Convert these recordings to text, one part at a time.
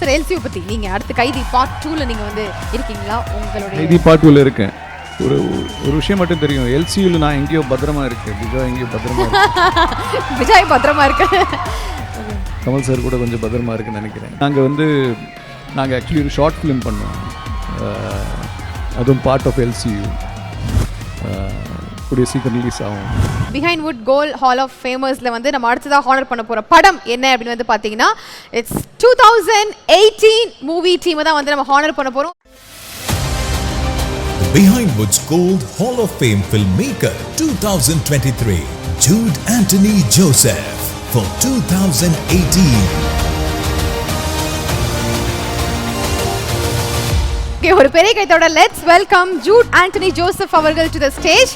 Sir LCU பத்தி நீங்க அடுத்து கைதி பார்ட் 2ல நீங்க வந்து இருக்கீங்களா? உங்களுடைய கைதி பார்ட் 2ல இருக்கேன். ஒரு விஷயம் மட்டும் தெரியும், எல்சியூல நான் எங்கேயோ பத்திரமா இருக்கேன், விஜய் எங்கேயோ பத்திரமா இருக்கு. விஜய் பத்திரமா இருக்கு, கமல் சார் கூட கொஞ்சம் பத்திரமா இருக்குன்னு நினைக்கிறேன். நாங்கள் ஆக்சுவலி ஒரு ஷார்ட் ஃபிலிம் பண்ணோம், அதுவும் பார்ட் ஆஃப் எல்சியூ, கூடிய சீக்கிரம் ரிலீஸ் ஆகும். Behind wood gold hall of ஃபேமர்ஸ்ல வந்து நம்ம அடுத்ததாக ஹானர் பண்ண போற படம் என்ன அப்படின்னு வந்து பாத்தீங்கன்னா இட்ஸ் 2018 மூவி டீம் தான் வந்து நம்ம ஹானர் பண்ண போறோம். Behind Woods Gold Hall of Fame filmmaker 2023 Jude Anthony Joseph for 2018. Okay, ஒரு பெரிய கைத்தோட லெட்ஸ் வெல்கம் ஜூட் ஆண்டனி ஜோசப் அவர்கள் to the stage.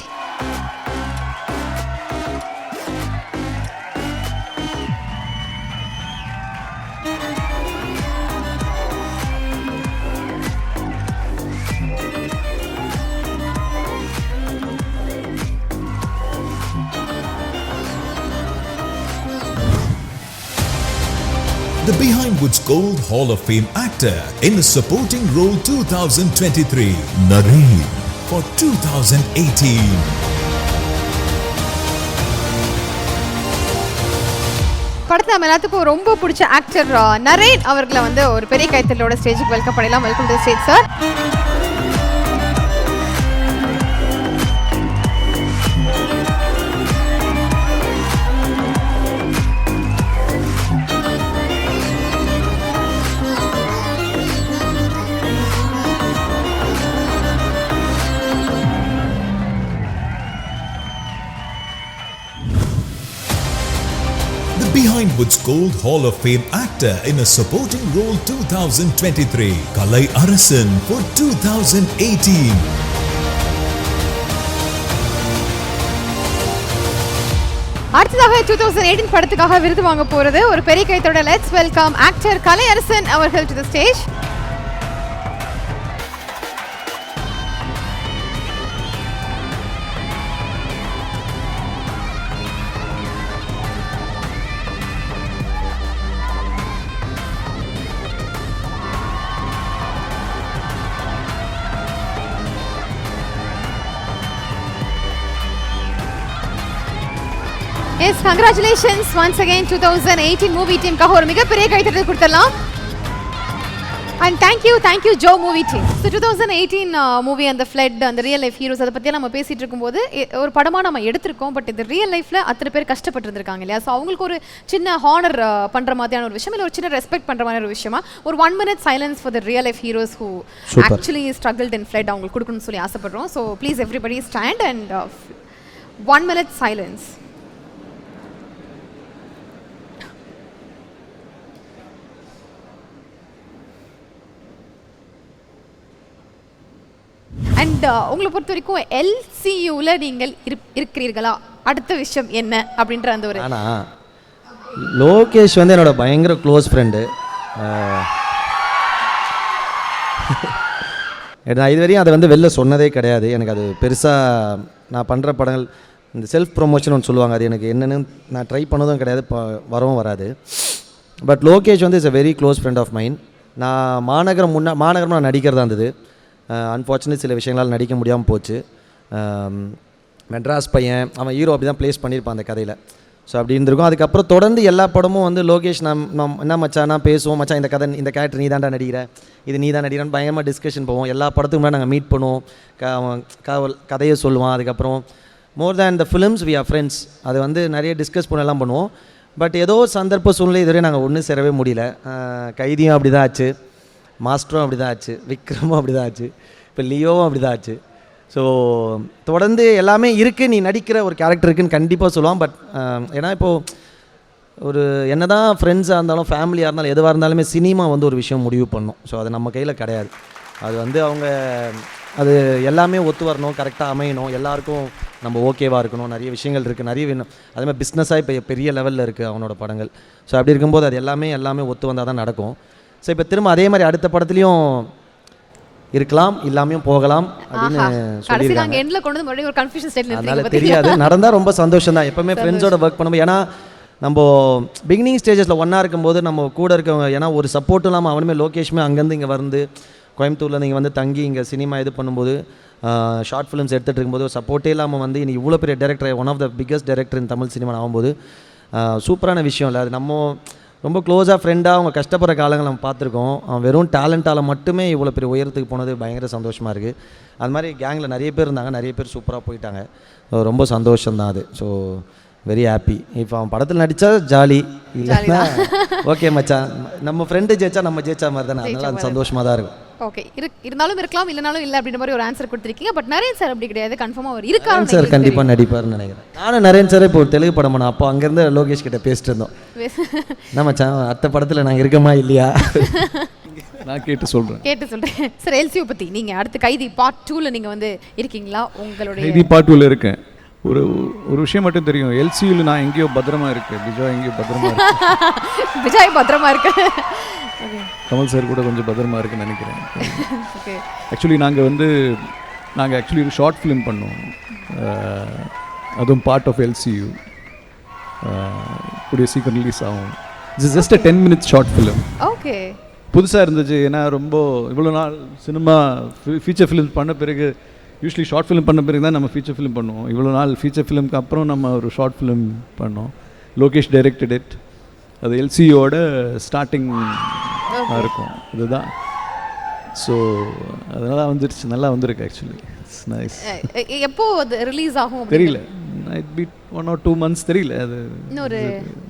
The Behind Woods Gold Hall of Fame actor in a supporting role 2023 Nareen for 2018. படத்துல நம்ம எல்லாத்துக்கும் ரொம்ப பிடிச்ச actor Naren அவர்களை வந்து ஒரு பெரிய கைத்தட்டலோட ஸ்டேஜுக்கு வெல்கம் பண்ணலாம். Welcome to the stage sir. Behind Woods Gold Hall of Fame actor in a supporting role 2023 Kalai Arasan for 2018. அடுத்ததாக 2018 படத்துக்காக விருது வாங்க போறது ஒரு பெரிய கைத்தோட லெட்ஸ் வெல்கம் ஆக்டர் கலை அரசன் அவர்கள் to the stage. Yes, congratulations once again 2018 movie team காக ஒரு மிகப்பெரிய கைத்தட்டல் கொடுத்தலாம். And thank you Joe movie team. So 2018 movie அந்த ஃப்ளட் அந்த ரியல் லைஃப் ஹீரோஸ் அதை பற்றி நம்ம பேசிட்டு இருக்கும்போது ஒரு படமாக நம்ம எடுத்திருக்கோம். பட் இந்த ரியல் லைஃப்பில் அத்தனை பேர் கஷ்டப்பட்டு இருந்திருக்காங்க இல்லையா? ஸோ அவங்களுக்கு ஒரு சின்ன ஹானர் பண்ணுற மாதிரியான ஒரு விஷயம் இல்லை ஒரு சின்ன ரெஸ்பெக்ட் பண்ணுற மாதிரி ஒரு விஷயமா ஒரு 1 minute silence for the real life heroes who actually struggled in flood அவங்களுக்கு கொடுக்கணும்னு சொல்லி ஆசைப்படுறோம். So please everybody stand and 1 minute silence. And உங்களை பொறுத்த வரைக்கும் எல்சியூவில் நீங்கள் இருக்கிறீர்களா? அடுத்த விஷயம் என்ன அப்படின்ற அந்த ஒரு ஆனால் லோகேஷ் வந்து என்னோட பயங்கர க்ளோஸ் ஃப்ரெண்டு. நான் இதுவரையும் அதை வந்து வெளில சொன்னதே கிடையாது. எனக்கு அது பெருசாக நான் பண்ணுற படங்கள் இந்த செல்ஃப் ப்ரொமோஷன் ஒன்று சொல்லுவாங்க, அது எனக்கு என்னென்னு நான் ட்ரை பண்ணதும் கிடையாது, வரவும் வராது. பட் லோகேஷ் வந்து is a very close friend of mind. நான் மாநகரம் நான் நடிக்கிறதா இருந்தது. அன்ஃபார்ச்சுனேட் சில விஷயங்களால் நடிக்க முடியாமல் போச்சு. மெட்ராஸ் பையன் அவன் ஹீரோ அப்படி தான் ப்ளேஸ் பண்ணியிருப்பான் அந்த கதையில். ஸோ அப்படி இருந்திருக்கும். அதுக்கப்புறம் தொடர்ந்து எல்லா படமும் வந்து லோகேஷ் நம்ம என்ன மச்சானா பேசுவோம், மச்சான் இந்த கேரக்டர் நீ தான்டா நடிக்கிற, இது நீ தான் நடிக்கிறேன்னு பயங்கரமாக டிஸ்கஷன் போவோம். எல்லா படத்துக்கு முன்னாடி நாங்கள் மீட் பண்ணுவோம், கதையை சொல்லுவான். அதுக்கப்புறம் more than the films we are friends. அது வந்து நிறைய டிஸ்கஸ் பண்ணலாம் பண்ணுவோம். பட் ஏதோ சந்தர்ப்ப சூழ்நிலை இதுவரை நாங்கள் ஒன்றும் சேரவே முடியல. கைதியும் அப்படி தான் ஆச்சு, மாஸ்டரும் அப்படி தான் ஆச்சு, விக்ரமும் அப்படி தான் ஆச்சு, இப்போ லியோவும் அப்படி தான் ஆச்சு. ஸோ தொடர்ந்து எல்லாமே இருக்குது, நீ நடிக்கிற ஒரு கேரக்டர் இருக்குன்னு கண்டிப்பாக சொல்லுவான். பட் ஏன்னா இப்போது ஒரு என்ன தான் ஃப்ரெண்ட்ஸாக இருந்தாலும் ஃபேமிலியாக இருந்தாலும் எதுவாக இருந்தாலுமே சினிமா வந்து ஒரு விஷயம் முடிவு பண்ணணும். ஸோ அது நம்ம கையில் கிடையாது. அது வந்து அவங்க அது எல்லாமே ஒத்து வரணும், கரெக்டாக அமையணும், எல்லாருக்கும் நம்ம ஓகேவாக இருக்கணும். நிறைய விஷயங்கள் இருக்குது, நிறைய வேணும். அதேமாதிரி பிஸ்னஸாக இப்போ பெரிய லெவலில் இருக்குது அவனோட படங்கள். ஸோ அப்படி இருக்கும்போது அது எல்லாமே ஒத்து வந்தால் தான் நடக்கும். ஸோ இப்போ திரும்ப அதே மாதிரி அடுத்த படத்துலையும் இருக்கலாம், இல்லாமையும் போகலாம் அப்படின்னு சொல்லியிருக்காங்க. எண்ட்ல கொண்டு வந்து மறுபடியும் ஒரு கன்ஃபியூஷன் ஸ்டேட்ல அதனால தெரியாது, நடந்தால் ரொம்ப சந்தோஷம் தான். எப்பவுமே ஃப்ரெண்ட்ஸோட ஒர்க் பண்ணும்போது, ஏன்னா நம்ம பிகினிங் ஸ்டேஜஸில் ஒன்றா இருக்கும்போது நம்ம கூட இருக்கவங்க, ஏன்னா ஒரு சப்போர்ட்டும் இல்லாமல் அவனுமே லோகேஷுமே அங்கேருந்து இங்கே வந்து கோயம்புத்தூரில் நீங்கள் வந்து தங்கி இங்கே சினிமா இது பண்ணும்போது ஷார்ட் ஃபிலிம்ஸ் எடுத்துகிட்டு இருக்கும்போது ஒரு சப்போர்ட்டே இல்லாமல் வந்து இன்னைக்கு இவ்வளோ பெரிய director, one of the biggest director in Tamil cinema ஆகும்போது சூப்பரான விஷயம் இல்லை அது. நம்ம ரொம்ப க்ளோஸாக ஃப்ரெண்டாக அவங்க கஷ்டப்படுற காலங்கள் நம்ம பார்த்துருக்கோம். அவன் வெறும் டேலண்ட்டால் மட்டுமே இவ்வளோ பெரிய உயரத்துக்கு போனது பயங்கர சந்தோஷமாக இருக்குது. அது மாதிரி கேங்கில் நிறைய பேர் இருந்தாங்க, நிறைய பேர் சூப்பராக போயிட்டாங்க. ரொம்ப சந்தோஷம்தான் அது. So very happy. இப்போ அவன் படத்தில் நடித்தா ஜாலி, இல்லைன்னா ஓகே மச்சான் நம்ம ஃப்ரெண்டு ஜெயிச்சா நம்ம ஜெயிச்சா மாதிரி தானே, அதனால அது சந்தோஷமாக தான் இருக்கும். ஓகே, இருந்தாலும் இருக்கலாம், இல்லைனாலும் இல்லை அப்படின்ற மாதிரி ஒரு ஆன்சர் கொடுத்துருக்கீங்க. பட் நரேன் சார் அப்படி கிடையாது, கன்ஃபார்மாக அவர் இருக்காரு சார், கண்டிப்பாக நடிப்பார்னு நினைக்கிறேன். நானும் நரேன் சார் இப்போ ஒரு தெலுங்கு படம் பண்ணோம், அப்போ அங்கேருந்து லோகேஷ் கிட்ட பேசிட்டு இருந்தோம். என்ன மச்சான் அடுத்த படத்தில் நாங்கள் இருக்கமா இல்லையா? நான் கேட்டு சொல்கிறேன் சார். எல்சியூ பற்றி நீங்கள் அடுத்து கைதி பார்ட் 2ல் நீங்கள் வந்து இருக்கீங்களா? உங்களுடைய கைதி பார்ட் 2ல் இருக்கேன். ஒரு விஷயம் மட்டும் தெரியும், எல்சியூவில் நான் எங்கேயோ பத்திரமா இருக்கேன், விஜய் எங்கேயோ பத்திரமா இருக்கு. விஜய் பத்திரமா இருக்கு, கமல் சார் கூட கொஞ்சம் பத்திரமா இருக்குன்னு நினைக்கிறேன். ஆக்சுவலி நாங்கள் ஒரு ஷார்ட் ஃபிலிம் பண்ணோம், அதுவும் பார்ட் ஆஃப் எல்சியூ. கூடிய சீக்கிரம் ரிலீஸ் ஆகும். It's just a 10 minutes short film. Okay, புதுசாக இருந்துச்சு. ஏன்னா ரொம்ப இவ்வளோ நாள் சினிமா ஃபீச்சர் ஃபிலிம் பண்ண பிறகு, யூஸ்வலி ஷார்ட் ஃபிலிம் பண்ண பிறகு தான் நம்ம ஃபீச்சர் ஃபிலிம் பண்ணுவோம். இவ்வளோ நாள் ஃபீச்சர் ஃபிலிம்க்கு அப்புறம் நம்ம ஒரு ஷார்ட் ஃபிலிம் பண்ணோம். Lokesh directed it. அது எல்சியோட ஸ்டார்டிங் இருக்கும் இதுதான். ஸோ அதனால் வந்துருச்சு, நல்லா வந்திருக்கு. Actually it's nice. எப்போ அது ரிலீஸ் ஆகும் தெரியல, இட் பி 1 or 2 months தெரியல. அது இன்னொரு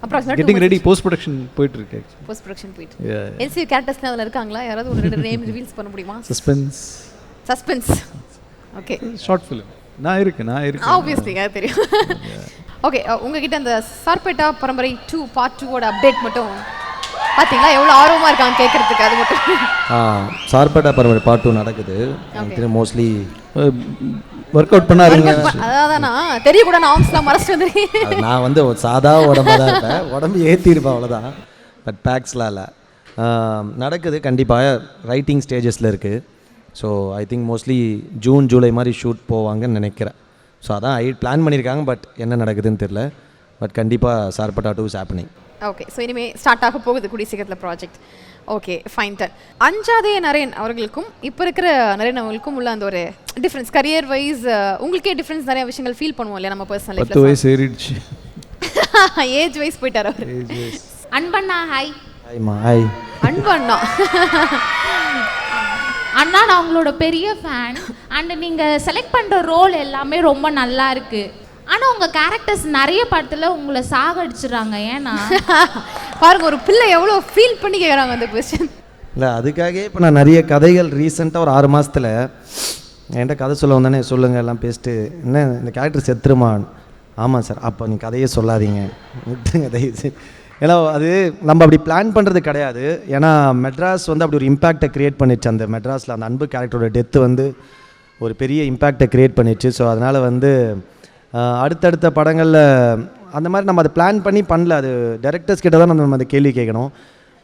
approximate getting ready, post production போயிட்டு இருக்கு. ஆக்சுவலி போஸ்ட் ப்ரொடக்ஷன் போயிட்டு எல்சியூ கேரக்டர்ஸ் அதில் இருக்காங்களா? யாராவது ஒரு 2 நேம் ரிவீல்ஸ் பண்ண முடியுமா? சஸ்பென்ஸ். ஓகே, ஷார்ட் ஃபிலிம் நான் இருக்கேன். ஆப்வியஸ்லி அது தெரியும். ஓகே, உங்ககிட்ட அந்த சார்பேட்டா பரம்பரை 2 பார்ட் 2ஓட அப்டேட் மட்டும் பார்த்தீங்களா? எவ்வளோ ஆர்வமாக இருக்காங்க கேட்குறதுக்கு, அது மட்டும். சார்பேட்டா பரம்பரை பார்ட் 2 நடக்குது. மோஸ்ட்லி ஒர்க் அவுட் பண்ணாருங்க. அதான் நான் தெரியக்கூட நார்ம்ஸ்லாம் மறைச்சிட்டு வந்துடுறேன். நான் வந்து ஒரு சாதா உடம்பாக தான் இருப்பேன், உடம்பு ஏற்றிருப்பேன் அவ்வளோதான். பட் பேக்ஸ்லாம் இல்லை. நடக்குது, கண்டிப்பாக ரைட்டிங் ஸ்டேஜஸில் இருக்குது. So I think mostly June July மாதிரி ஷூட் போவாங்கன்னு நினைக்கிறேன். ஸோ அதான் பிளான் பண்ணியிருக்காங்க. பட் என்ன நடக்குதுன்னு தெரில. பட் கண்டிப்பாக Sarpatta 2 is happening. Okay, so இனிமேல் ஸ்டார்ட் ஆக போகுது கூடிய சீக்கிரத்தில் ப்ராஜெக்ட். Okay, fine. அஞ்சாதே நரேன் அவர்களுக்கும் இப்போ இருக்கிற நரேன் அவர்களுக்கும் உள்ள அந்த ஒரு டிஃப்ரென்ஸ், கரியர் வைஸ் உங்களுக்கே டிஃப்ரென்ஸ் நிறைய விஷயங்கள் ஃபீல் பண்ணுவோம் இல்லையா நம்ம பர்சனல் லைஃப்ல? 10 வயசு ஏறிடுச்சு. ஏஜ் வைஸ் போயிட்டார் அவர். அன்பண்ணா ஹாய். ஹாய்மா. ஹாய் அன்பண்ணா. அண்ணா, நான் உங்களோட பெரிய ஃபேன். அண்ட் நீங்கள் செலக்ட் பண்ணுற ரோல் எல்லாமே ரொம்ப நல்லா இருக்குது. ஆனால் உங்கள் கேரக்டர்ஸ் நிறைய படத்தில் உங்களை சாகடிச்சிடுறாங்க. ஏன்னா பாருங்க, ஒரு பிள்ளை எவ்வளோ ஃபீல் பண்ணி கேட்குறாங்க அந்த கொஸ்டின். இல்லை, அதுக்காகவே இப்போ நான் நிறைய கதைகள் ரீசெண்டாக ஒரு 6 மாதத்தில் என்கிட்ட கதை சொல்ல வந்தானே, சொல்லுங்கள் எல்லாம் பேசிட்டு, என்ன இந்த கேரக்டர் செத்துருமான்? ஆமாம் சார். அப்போ நீ கதையே சொல்லாதீங்க, விட்டுருங்க தயவுசெய்து. ஏன்னா அது நம்ம அப்படி பிளான் பண்ணுறது கிடையாது. ஏன்னா மெட்ராஸ் வந்து அப்படி ஒரு இம்பேக்டை க்ரியேட் பண்ணிடுச்சு. அந்த மெட்ராஸில் அந்த அன்பு கேரக்டரோட டெத்து வந்து ஒரு பெரிய இம்பேக்டை க்ரியேட் பண்ணிடுச்சு. ஸோ அதனால் வந்து அடுத்தடுத்த படங்களில் அந்த மாதிரி நம்ம அதை பிளான் பண்ணல. அது டைரக்டர்ஸ் கிட்ட தான் நம்ம அந்த கேள்வி கேட்கணும்.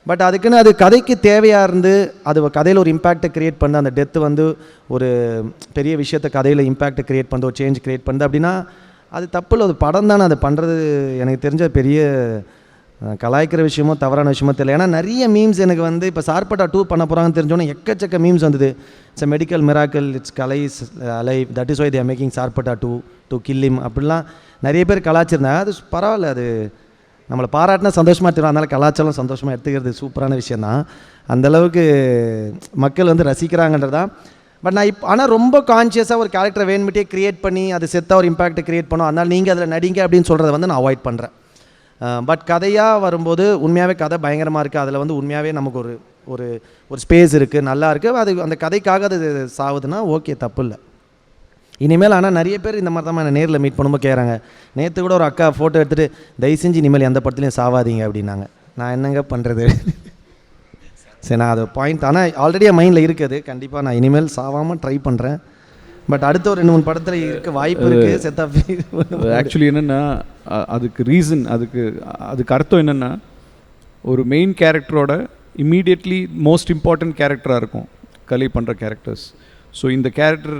பட் அதுக்குன்னு அது கதைக்கு தேவையாக இருந்து அது கதையில் ஒரு இம்பேக்டை க்ரியேட் பண்ண, அந்த டெத்து வந்து ஒரு பெரிய விஷயத்தை கதையில் இம்பேக்டை க்ரியேட் பண்ணுது, ஒரு சேஞ்ச் க்ரியேட் பண்ணுது அப்படின்னா அது தப்பு இல்லை. அது படம் தானே. அது பண்ணுறது எனக்கு தெரிஞ்ச பெரிய கலாய்க்கிற விஷயமோ தவறான விஷயமோ தெரியல. ஏன்னா நிறைய மீம்ஸ் எனக்கு வந்து இப்போ சார்பேட்டா 2 பண்ண போகிறாங்கன்னு தெரிஞ்சோன்னே எக்கச்சக்க மீம்ஸ் வந்தது. It's a medical miracle, it's Kalai alive, that is why they are making Sarpatta 2 to kill him அப்படிலாம் நிறைய பேர் கலாச்சிருந்தாங்க. அது பரவாயில்ல, அது நம்மளை பாராட்டினா சந்தோஷமாக எடுத்துக்கிறோம். அதனால் கலாச்சாரம் சந்தோஷமாக எடுத்துக்கிறது சூப்பரான விஷயந்தான். அந்தளவுக்கு மக்கள் வந்து ரசிக்கிறாங்கன்றதான். பட் நான் ஆனால் ரொம்ப கான்ஷியஸாக ஒரு கேரக்டரை வேணுமிட்டே க்ரியேட் பண்ணி அது செத்தாக ஒரு இம்பேக்டை க்ரியேட் பண்ணோம், அதனால் நீங்கள் அதில் நடிங்க அப்படின்னு சொல்கிறத வந்து நான் அவாய்ட் பண்ணுறேன். பட் கதையாக வரும்போது உண்மையாகவே கதை பயங்கரமாக இருக்குது. அதில் வந்து உண்மையாகவே நமக்கு ஒரு ஒரு ஒரு ஸ்பேஸ் இருக்குது, நல்லா இருக்குது. அது அந்த கதைக்காக அது சாவுதுன்னா ஓகே, தப்பு இல்லை. இனிமேல் ஆனால் நிறைய பேர் இந்த மாதிரி தான் நேரில் மீட் பண்ணும்போது கேட்குறாங்க. நேற்று கூட ஒரு அக்கா ஃபோட்டோ எடுத்துகிட்டு தயவு செஞ்சு இனிமேல் எந்த படத்துலையும் சாவாதீங்க அப்படின்னாங்க. நான் என்னங்க பண்ணுறது? சரி, நான் அது பாயிண்ட் ஆனால் ஆல்ரெடி என் மைண்டில் இருக்குது. கண்டிப்பாக நான் இனிமேல் சாவாமல் ட்ரை பண்ணுறேன். பட் அடுத்த ஒரு 2-3 படத்தில் இருக்க வாய்ப்பு இருக்குது. செத்தா ஆக்சுவலி என்னென்னா அதுக்கு ரீசன், அதுக்கு அர்த்தம் என்னென்னா, ஒரு மெயின் கேரக்டரோட இம்மீடியட்லி மோஸ்ட் இம்பார்ட்டன்ட் கேரக்டராக இருக்கும் கலை பண்ணுற கேரக்டர்ஸ். ஸோ இந்த கேரக்டர்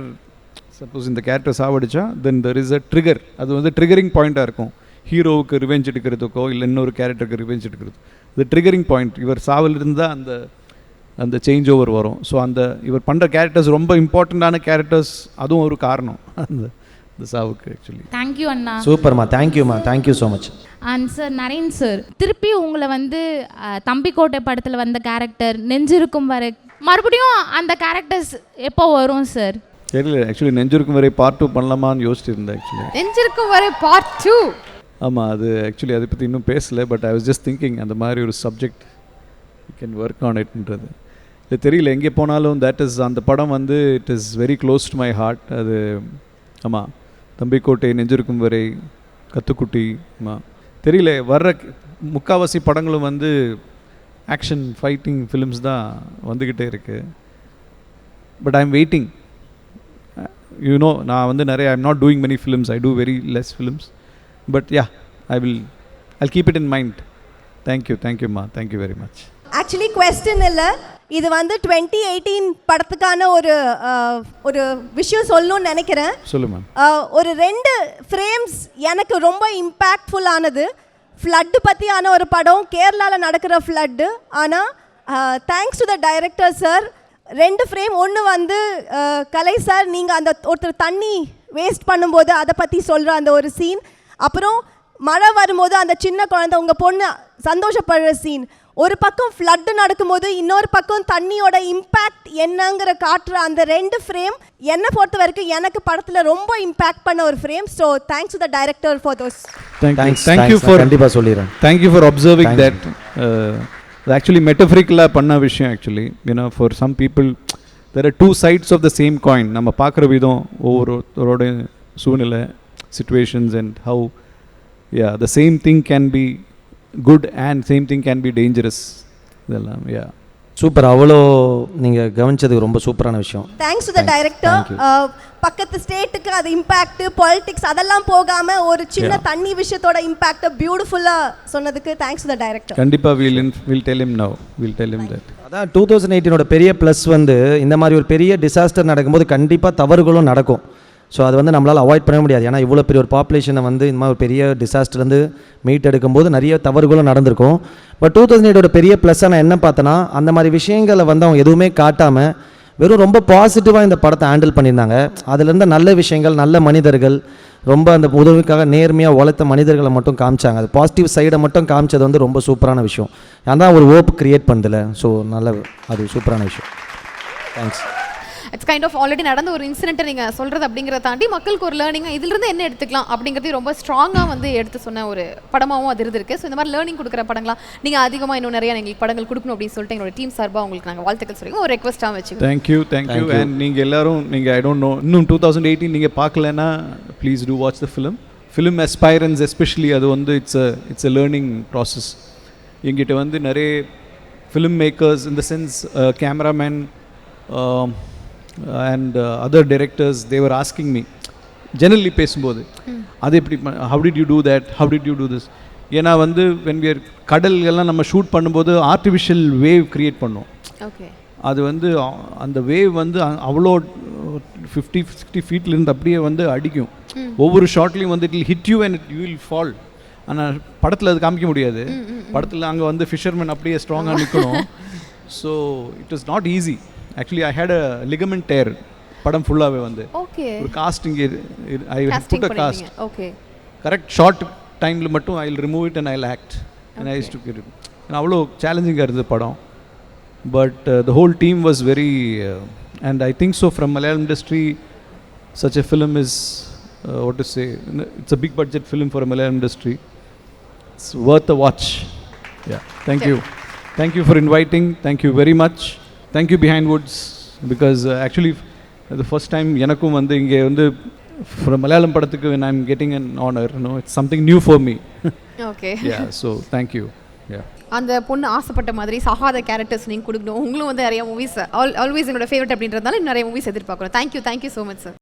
சப்போஸ் இந்த கேரக்டர் சாவடிச்சா then there is a trigger. அது வந்து ட்ரிகரிங் பாயிண்ட்டாக இருக்கும். ஹீரோவுக்கு ரிவெஞ்ச் எடுக்கிறதுக்கோ இல்லை இன்னொரு கேரக்டருக்கு ரிவெஞ்ச் எடுக்கிறது. இது ட்ரிகரிங் பாயிண்ட். இவர் சாவலிருந்து தான் அந்த சேஞ்ச் ஓவர் வரும். ஸோ இவர் பண்ணுற கேரக்டர்ஸ் ரொம்ப இம்பார்ட்டண்ட்டான கேரக்டர்ஸ், அதுவும் ஒரு காரணம் அந்த சாவுக்கு ஆக்சுவலி. தேங்க்யூ அண்ணா. சூப்பர்மா, தேங்க்யூம்மா, thank you so much. And sir Naren sir, திருப்பி உங்களை வந்து தம்பிக்கோட்டை படத்தில் வந்த கேரக்டர் நெஞ்சிருக்கும் வரை மறுபடியும் அந்த கேரக்டர்ஸ் எப்போ வரும் சார்? தெரியல ஆக்சுவலி. நெஞ்சிருக்கும் வரை பார்ட் 2 பண்ணலாமான்னு யோசிச்சுட்டு இருந்தேன் ஆக்சுவலி. நெஞ்சிருக்கும் வரை பார்ட் 2. ஆமாம், அது ஆக்சுவலி அதை பற்றி இன்னும் பேசலை. But I was just thinking அந்த மாதிரி ஒரு subject you can work on இட்ன்றது. இது தெரியல, எங்கே போனாலும் தட் இஸ் அந்த படம் வந்து it is very close to my heart. அது ஆமாம், தம்பிக்கோட்டை, நெஞ்சிருக்கும் வரை, கத்துக்குட்டி, ஆமாம் தெரியல. வர்ற முக்கால்வாசி படங்களும் வந்து ஆக்ஷன் ஃபைட்டிங் ஃபிலிம்ஸ் தான் வந்துக்கிட்டே இருக்குது. But I am waiting. You know, நான் வந்து நிறைய I am not doing many films, I do very less films. But yeah, I'll keep it in mind. தேங்க்யூம்மா, thank you very much. Actually question இல்லை, இது வந்து 2018 படத்துக்கான ஒரு விஷயம் சொல்லணும்னு நினைக்கிறேன். சொல்லு மேம். ஒரு 2 ஃப்ரேம்ஸ் எனக்கு ரொம்ப இம்பேக்ட்ஃபுல் ஆனது. ஃப்ளட்டு பற்றியான ஒரு படம், கேரளாவில் நடக்கிற ஃப்ளட்டு. ஆனால் thanks to the director sir, 2 frame. ஒன்று வந்து கலை சார், நீங்கள் அந்த ஒருத்தர் தண்ணி வேஸ்ட் பண்ணும்போது அதை பற்றி சொல்கிற அந்த ஒரு சீன். அப்புறம் மழை வரும்போது அந்த சின்ன குழந்தை உங்கள் பொண்ணு சந்தோஷப்படுற சீன். ஒரு பக்கம் ஃப்ளட்டு நடக்கும்போது இன்னொரு பக்கம் தண்ணியோட இம்பேக்ட் என்னங்கிற காட்டுற அந்த 2 ஃப்ரேம் என்னை பொறுத்த வரைக்கும் எனக்கு படத்தில் ரொம்ப இம்பேக்ட் பண்ண ஒரு frame. So thanks to the director for those. Thank you for, கண்டிப்பாக சொல்லிடுறேன். Thank you for observing that. Actually மெட்டஃபரிக்கலாக பண்ண விஷயம் actually. You know, for some people there are 2 sides of the same coin. நம்ம பார்க்குற விதம், ஒவ்வொருத்தரோட சூழ்நிலை, situations, and how the same thing can be good and same thing can be dangerous. இதெல்லாம் super. அவ்வளோ நீங்கள் கவனிச்சது ரொம்ப சூப்பரான விஷயம். Thanks to the director. பக்கத்து ஸ்டேட்டுக்கு அது இம்பேக்ட், பாலிடிக்ஸ் அதெல்லாம் போகாமல் ஒரு சின்ன தண்ணி விஷயத்தோட இம்பேக்டை பியூட்டிஃபுல்லாக சொன்னதுக்கு தேங்க்ஸ் டு த டைரக்டர். கண்டிப்பாக we'll tell him now. We'll tell him that. அதான் 2018 பெரிய ப்ளஸ் வந்து இந்த மாதிரி ஒரு பெரிய டிசாஸ்டர் நடக்கும்போது கண்டிப்பாக தவறுகளும் நடக்கும். ஸோ அது வந்து நம்மளால் அவாய்ட் பண்ண முடியாது. ஏன்னா இவ்வளோ பெரிய ஒரு பாப்புலேஷனை வந்து இந்த மாதிரி ஒரு பெரிய டிசாஸ்டர்லேருந்து மீட் எடுக்கும்போது நிறைய தவறுகளும் நடந்திருக்கும். பட் 2008 பெரிய ப்ளஸ்ஸாக நான் என்ன பார்த்தேன்னா, அந்த மாதிரி விஷயங்களை வந்து அவங்க எதுவுமே காட்டாமல் வெறும் ரொம்ப பாசிட்டிவாக இந்த படத்தை ஹேண்டில் பண்ணியிருந்தாங்க. அதுலேருந்து நல்ல விஷயங்கள், நல்ல மனிதர்கள், ரொம்ப அந்த உதவிக்காக நேர்மையாக உழைத்த மனிதர்களை மட்டும் காமிச்சாங்க. அது பாசிட்டிவ் சைடை மட்டும் காமிச்சது வந்து ரொம்ப சூப்பரான விஷயம். அதான் ஒரு ஹோப் க்ரியேட் பண்ணுதில்ல. ஸோ அது சூப்பரான விஷயம். Thanks. It's kind of already நடந்த ஒரு இன்சிடென்ட்டை நீங்கள் சொல்கிறது அப்படிங்கிறத தாண்டி மக்களுக்கு ஒரு லேர்னிங்காக இதிலிருந்து என்ன எடுத்துக்கலாம் அப்படிங்கிறதையும் ரொம்ப ஸ்ட்ராங்காக வந்து எடுத்து சொன்ன ஒரு படமாகவும் அது இருந்திருக்கு. ஸோ இந்த மாதிரி லேர்னிங் கொடுக்குற படங்களாம் நீங்கள் அதிகமாக இன்னும் நிறைய எங்களுக்கு படங்கள் கொடுக்கணும் அப்படின்னு சொல்லிட்டு எங்களோட டீம் சார்பாக உங்களுக்கு நாங்கள் வாழ்த்துக்கள் சொல்லிங்க, ஒரு ரெக்வஸ்ட்டாக வச்சுக்கோங்க. தேங்க்யூ. அண்ட் நீங்கள் எல்லாரும் ஐ டோன்ட் நோ, இன்னும் 2018 நீங்கள் பார்க்கலன்னா please do watch the film aspirants especially. அது வந்து இட்ஸ் அ லேர்னிங் ப்ராசஸ். எங்கிட்ட வந்து நிறைய film makers in the sense cameraman and other directors, they were asking me generally பேசும்போது அது எப்படி, how did you do that, how did you do this. ஏன்னா வந்து when we are கடல் எல்லாம் நம்ம ஷூட் பண்ணும்போது ஆர்டிஃபிஷியல் வேவ் க்ரியேட் பண்ணோம். ஓகே, அது வந்து அந்த வேவ் வந்து அவ்வளோ 50-60 ஃபீட்லேருந்து அப்படியே வந்து அடிக்கும். ஒவ்வொரு ஷாட்லேயும் வந்து it hit you and you will fall. ஆனால் படத்தில் அது காமிக்க முடியாது. படத்தில் அங்கே வந்து ஃபிஷர்மேன் அப்படியே ஸ்ட்ராங்காக நிற்கணும். So it was not easy. Actually, I had a ligament tear. படம் ஃபுல்லாகவே வந்து ஒரு casting, I put a cast. Okay, correct short டைமில் மட்டும் I will remove it and I will act and I use to get it. அவ்வளோ சேலஞ்சிங்காக இருந்தது படம். But the whole team was very and I think so from Malayalam industry such a film is what to say, it's a big budget film for a Malayalam industry. It's worth a watch. Yeah, thank you for inviting. Thank you very much. Thank you Behind Woods, because actually the first time எனக்கும் வந்து இங்கே வந்து for a Malayalam படத்துக்கு when I'm getting an honor, you know, it's something new for me. Okay. Yeah, so thank you. Yeah. அந்த பொண்ணு ஆசைப்பட்ட மாதிரி சகாத characters நீங்கள் கொடுக்கணும். உங்களும் வந்து நிறைய மூவிஸ் ஆல்வேஸ் என்னோட ஃபேவரட் அப்படின்றதுனால நிறைய மூவிஸ் எதிர்பார்க்குறோம். Thank you so much sir.